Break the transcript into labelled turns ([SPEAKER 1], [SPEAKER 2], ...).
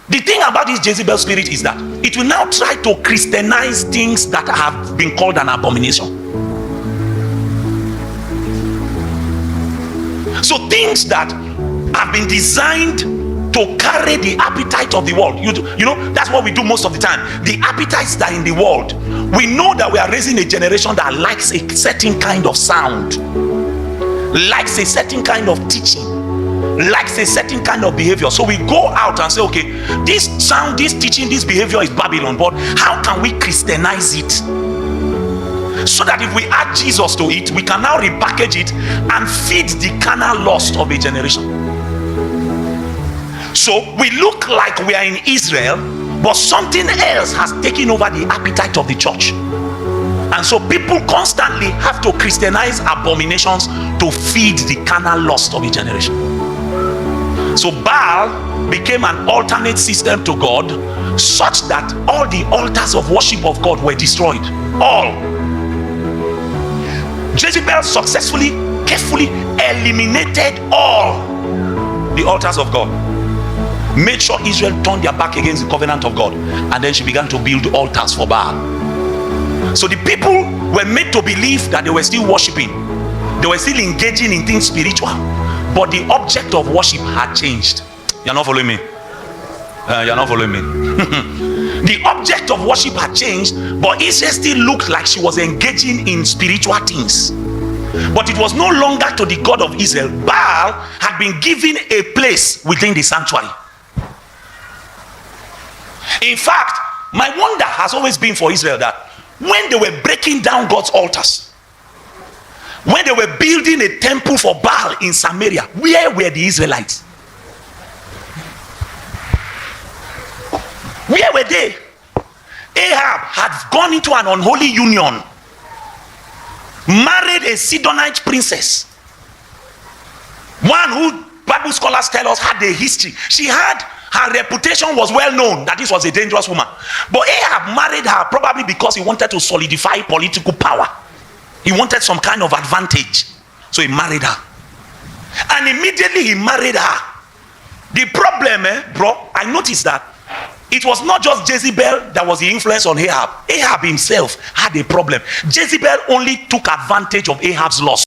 [SPEAKER 1] The thing about this Jezebel spirit is that it will now try to Christianize things that have been called an abomination. So things that have been designed to carry the appetite of the world. You know, that's what we do most of the time. The appetites that are in the world. We know that we are raising a generation that likes a certain kind of sound, likes a certain kind of teaching, likes a certain kind of behavior. So we go out and say, okay, this sound, this teaching, this behavior is Babylon, but how can we Christianize it? So that if we add Jesus to it, we can now repackage it and feed the carnal lust of a generation. So we look like we are in Israel, but something else has taken over the appetite of the church. And so people constantly have to Christianize abominations to feed the carnal lust of a generation. So Baal became an alternate system to God, such that all the altars of worship of God were destroyed. All. Jezebel successfully, carefully eliminated all the altars of God. Made sure Israel turned their back against the covenant of God, and then she began to build altars for Baal. So the people were made to believe that they were still worshiping, they were still engaging in things spiritual, but the object of worship had changed. You're not following me? You're not following me? The object of worship had changed, but Israel still looked like she was engaging in spiritual things. But it was no longer to the God of Israel. Baal had been given a place within the sanctuary. In fact, my wonder has always been for Israel that when they were breaking down God's altars, when they were building a temple for Baal in Samaria, where were the Israelites? Where were they? Ahab had gone into an unholy union, married a Sidonite princess, one who Bible scholars tell us had a history. Her reputation was well known that this was a dangerous woman. But Ahab married her probably because he wanted to solidify political power. He wanted some kind of advantage. So he married her. And immediately he married her. The problem, bro, I noticed that it was not just Jezebel that was the influence on Ahab. Ahab himself had a problem. Jezebel only took advantage of Ahab's loss.